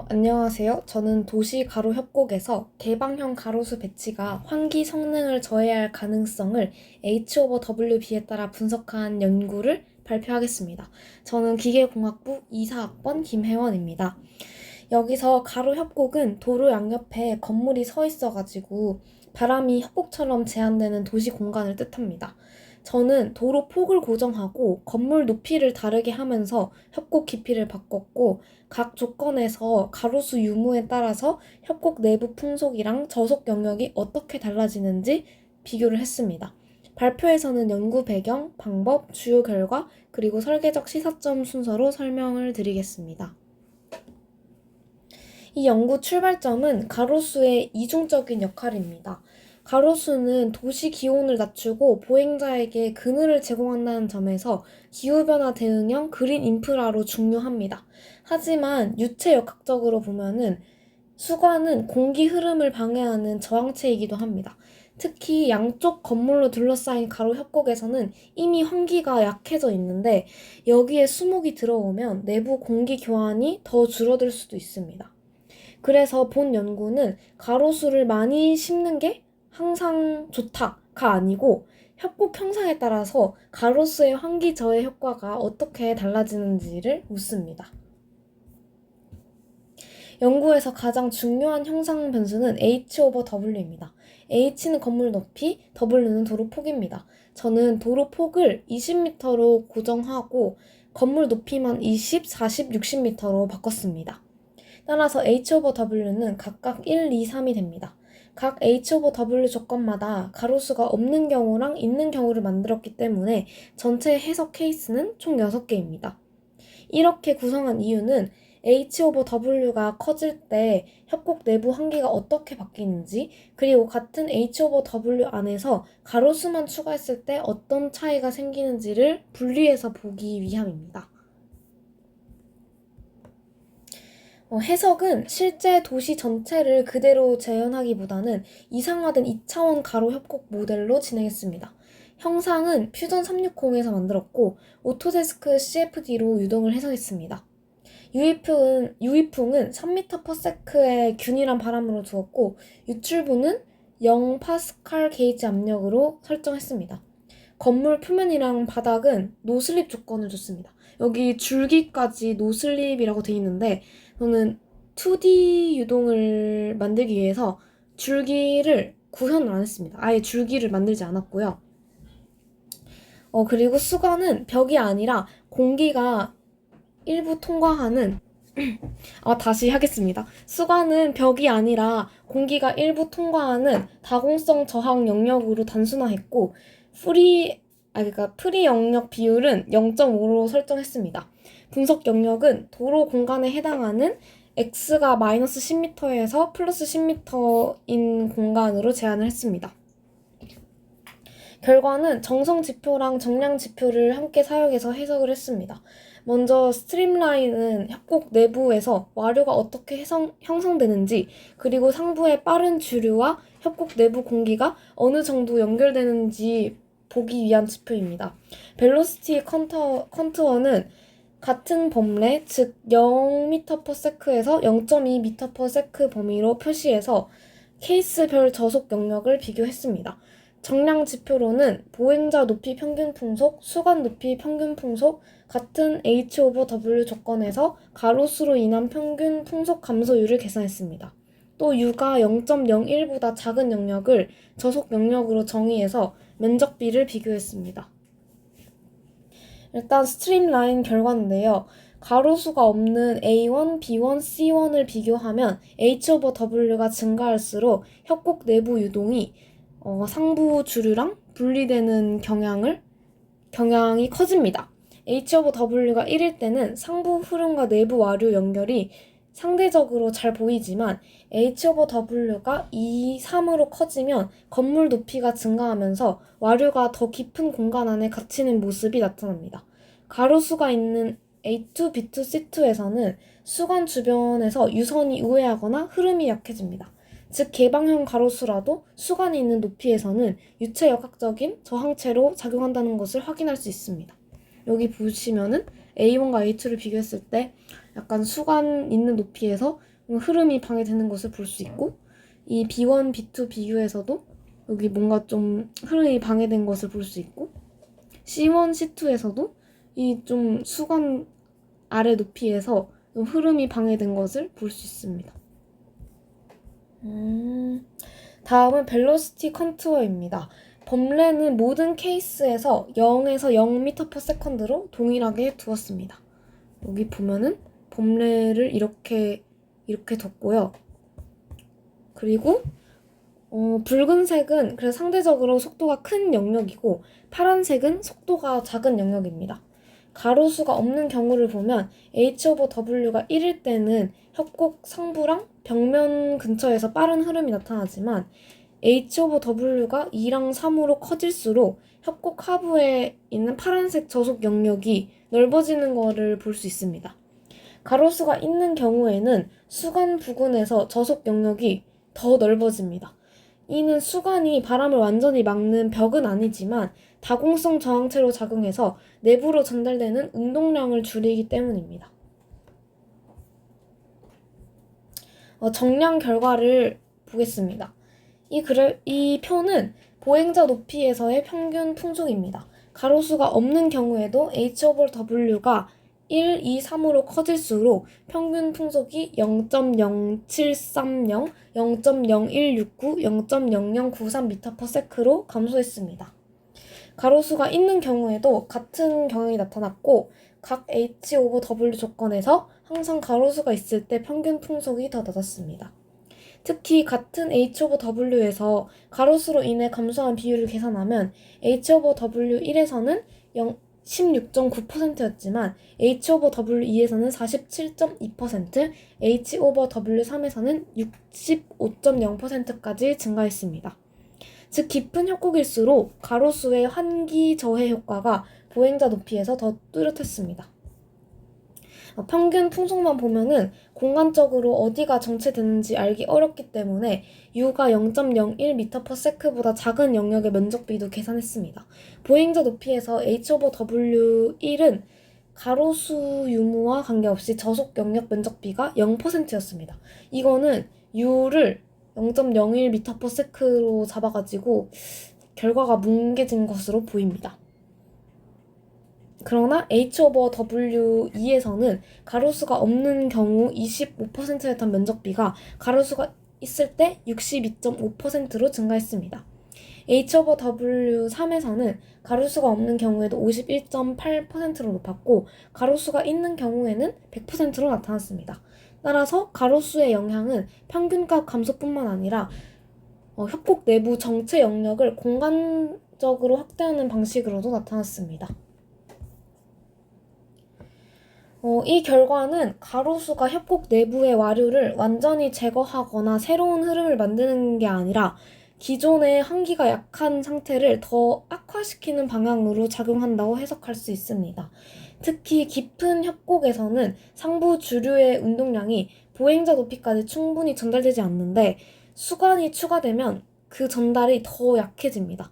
안녕하세요. 저는 도시 가로 협곡에서 개방형 가로수 배치가 환기 성능을 저해할 가능성을 H over Wb에 따라 분석한 연구를 발표하겠습니다. 저는 기계공학부 이사학번 김혜원입니다. 여기서 가로 협곡은 도로 양옆에 건물이 서 있어가지고 바람이 협곡처럼 제한되는 도시 공간을 뜻합니다. 저는 도로 폭을 고정하고 건물 높이를 다르게 하면서 협곡 깊이를 바꿨고 각 조건에서 가로수 유무에 따라서 협곡 내부 풍속이랑 저속 영역이 어떻게 달라지는지 비교를 했습니다. 발표에서는 연구 배경, 방법, 주요 결과, 그리고 설계적 시사점 순서로 설명을 드리겠습니다. 이 연구 출발점은 가로수의 이중적인 역할입니다. 가로수는 도시 기온을 낮추고 보행자에게 그늘을 제공한다는 점에서 기후변화 대응형 그린 인프라로 중요합니다. 하지만 유체역학적으로 보면은 수관은 공기 흐름을 방해하는 저항체이기도 합니다. 특히 양쪽 건물로 둘러싸인 가로 협곡에서는 이미 환기가 약해져 있는데 여기에 수목이 들어오면 내부 공기 교환이 더 줄어들 수도 있습니다. 그래서 본 연구는 가로수를 많이 심는 게 항상 좋다가 아니고 협곡 형상에 따라서 가로수의 환기 저해 효과가 어떻게 달라지는지를 묻습니다. 연구에서 가장 중요한 형상 변수는 H over W입니다. H는 건물 높이, W는 도로 폭입니다. 저는 도로 폭을 20m로 고정하고 건물 높이만 20, 40, 60m로 바꿨습니다. 따라서 H over W는 각각 1, 2, 3이 됩니다. 각 H over W 조건마다 가로수가 없는 경우랑 있는 경우를 만들었기 때문에 전체 해석 케이스는 총 6개입니다. 이렇게 구성한 이유는 H over W가 커질 때 협곡 내부 환기가 어떻게 바뀌는지, 그리고 같은 H over W 안에서 가로수만 추가했을 때 어떤 차이가 생기는지를 분리해서 보기 위함입니다. 해석은 실제 도시 전체를 그대로 재현하기보다는 이상화된 2차원 가로 협곡 모델로 진행했습니다. 형상은 퓨전 360에서 만들었고 오토데스크 CFD로 유동을 해석했습니다. 유입풍은 3m/s의 균일한 바람으로 두었고 유출부는 0 게이지 압력으로 설정했습니다. 건물 표면이랑 바닥은 노슬립 조건을 줬습니다. 여기 줄기까지 노슬립이라고 되어 있는데 저는 2D 유동을 만들기 위해서 줄기를 구현을 안 했습니다. 아예 줄기를 만들지 않았고요. 그리고 수관은 벽이 아니라 공기가 일부 통과하는 다시 하겠습니다. 수관은 벽이 아니라 공기가 일부 통과하는 다공성 저항 영역으로 단순화했고 프리 영역 비율은 0.5로 설정했습니다. 분석 영역은 도로 공간에 해당하는 x가 마이너스 10m에서 플러스 10m인 공간으로 제한을 했습니다. 결과는 정성 지표랑 정량 지표를 함께 사용해서 해석을 했습니다. 먼저 스트림라인은 협곡 내부에서 와류가 어떻게 형성되는지, 그리고 상부의 빠른 주류와 협곡 내부 공기가 어느 정도 연결되는지 보기 위한 지표입니다. 벨로시티 컨투어는 같은 범례, 즉 0m/s에서 0.2m/s 범위로 표시해서 케이스별 저속 영역을 비교했습니다. 정량 지표로는 보행자 높이 평균 풍속, 수관 높이 평균 풍속, 같은 H over W 조건에서 가로수로 인한 평균 풍속 감소율을 계산했습니다. 또 U가 0.01보다 작은 영역을 저속 영역으로 정의해서 면적비를 비교했습니다. 일단 스트림라인 결과인데요. 가로수가 없는 A1, B1, C1을 비교하면 H over W가 증가할수록 협곡 내부 유동이 상부 주류랑 분리되는 경향이 커집니다. H over W가 1일 때는 상부 흐름과 내부 와류 연결이 상대적으로 잘 보이지만 H over W가 2, 3으로 커지면 건물 높이가 증가하면서 와류가 더 깊은 공간 안에 갇히는 모습이 나타납니다. 가로수가 있는 A2, B2, C2에서는 수관 주변에서 유선이 우회하거나 흐름이 약해집니다. 즉 개방형 가로수라도 수관이 있는 높이에서는 유체역학적인 저항체로 작용한다는 것을 확인할 수 있습니다. 여기 보시면은 A1과 A2를 비교했을 때 약간 수관 있는 높이에서 흐름이 방해되는 것을 볼 수 있고, 이 B1, B2 비교에서도 여기 뭔가 좀 흐름이 방해된 것을 볼 수 있고, C1, C2에서도 이 좀 수간 아래 높이에서 좀 흐름이 방해된 것을 볼 수 있습니다. 다음은 벨로시티 컨투어입니다. 범례는 모든 케이스에서 0에서 0m/s로 동일하게 두었습니다. 여기 보면은 범례를 이렇게 뒀고요. 그리고 붉은색은 그래서 상대적으로 속도가 큰 영역이고, 파란색은 속도가 작은 영역입니다. 가로수가 없는 경우를 보면 H/W가 1일 때는 협곡 상부랑 벽면 근처에서 빠른 흐름이 나타나지만, H/W가 2랑 3으로 커질수록 협곡 하부에 있는 파란색 저속 영역이 넓어지는 것을 볼 수 있습니다. 가로수가 있는 경우에는 수간 부근에서 저속 영역이 더 넓어집니다. 이는 수간이 바람을 완전히 막는 벽은 아니지만 다공성 저항체로 작용해서 내부로 전달되는 운동량을 줄이기 때문입니다. 정량 결과를 보겠습니다. 이 표는 보행자 높이에서의 평균 풍속입니다. 가로수가 없는 경우에도 H/W가 1, 2, 3으로 커질수록 평균 풍속이 0.0730, 0.0169, 0.0093m/s로 감소했습니다. 가로수가 있는 경우에도 같은 경향이 나타났고, 각 H/W 조건에서 항상 가로수가 있을 때 평균 풍속이 더 낮았습니다. 특히 같은 H/W에서 가로수로 인해 감소한 비율을 계산하면 H/W1에서는 16.9%였지만 H/W2에서는 47.2%, H/W3에서는 65.0%까지 증가했습니다. 즉 깊은 협곡일수록 가로수의 환기 저해 효과가 보행자 높이에서 더 뚜렷했습니다. 평균 풍속만 보면은 공간적으로 어디가 정체되는지 알기 어렵기 때문에 U가 0.01m/s보다 작은 영역의 면적비도 계산했습니다. 보행자 높이에서 H/W1은 가로수 유무와 관계없이 저속 영역 면적비가 0%였습니다. 이거는 U를 0.01m/s로 잡아가지고 결과가 뭉개진 것으로 보입니다. 그러나 H/W2에서는 가로수가 없는 경우 25%였던 면적비가 가로수가 있을 때 62.5%로 증가했습니다. H/W3에서는 가로수가 없는 경우에도 51.8%로 높았고, 가로수가 있는 경우에는 100%로 나타났습니다. 따라서 가로수의 영향은 평균값 감소뿐만 아니라 협곡 내부 정체 영역을 공간적으로 확대하는 방식으로도 나타났습니다. 이 결과는 가로수가 협곡 내부의 와류를 완전히 제거하거나 새로운 흐름을 만드는 게 아니라 기존의 환기가 약한 상태를 더 악화시키는 방향으로 작용한다고 해석할 수 있습니다. 특히 깊은 협곡에서는 상부 주류의 운동량이 보행자 높이까지 충분히 전달되지 않는데, 수간이 추가되면 그 전달이 더 약해집니다.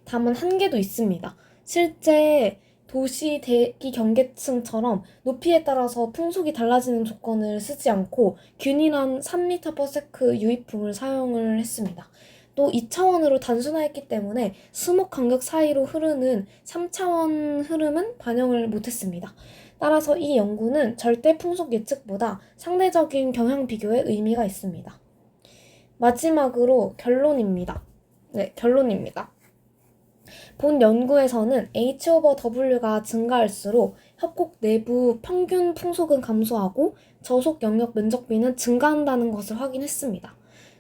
다만 한계도 있습니다. 실제 도시 대기 경계층처럼 높이에 따라서 풍속이 달라지는 조건을 쓰지 않고 균일한 3m/s 유입풍을 사용을 했습니다. 또 2차원으로 단순화했기 때문에 수목 간격 사이로 흐르는 3차원 흐름은 반영을 못했습니다. 따라서 이 연구는 절대 풍속 예측보다 상대적인 경향 비교에 의미가 있습니다. 마지막으로 결론입니다. 본 연구에서는 H/W가 증가할수록 협곡 내부 평균 풍속은 감소하고 저속 영역 면적비는 증가한다는 것을 확인했습니다.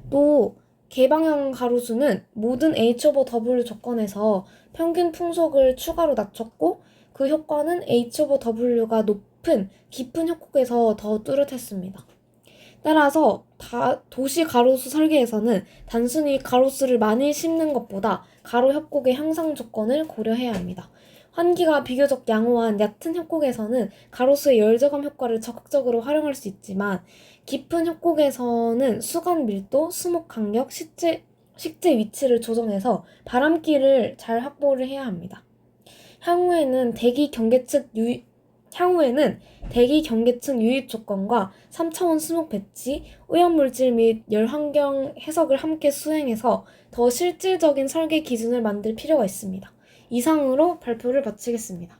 또 개방형 가로수는 모든 H/W 조건에서 평균 풍속을 추가로 낮췄고, 그 효과는 H/W가 높은 깊은 협곡에서 더 뚜렷했습니다. 따라서 도시 가로수 설계에서는 단순히 가로수를 많이 심는 것보다 가로 협곡의 향상 조건을 고려해야 합니다. 환기가 비교적 양호한 얕은 협곡에서는 가로수의 열저감 효과를 적극적으로 활용할 수 있지만, 깊은 협곡에서는 수간 밀도, 수목 간격, 식재 위치를 조정해서 바람길을 잘 확보를 해야 합니다. 향후에는 대기 경계층 향후에는 대기 경계층 유입 조건과 3차원 수목 배치, 오염물질 및 열환경 해석을 함께 수행해서 더 실질적인 설계 기준을 만들 필요가 있습니다. 이상으로 발표를 마치겠습니다.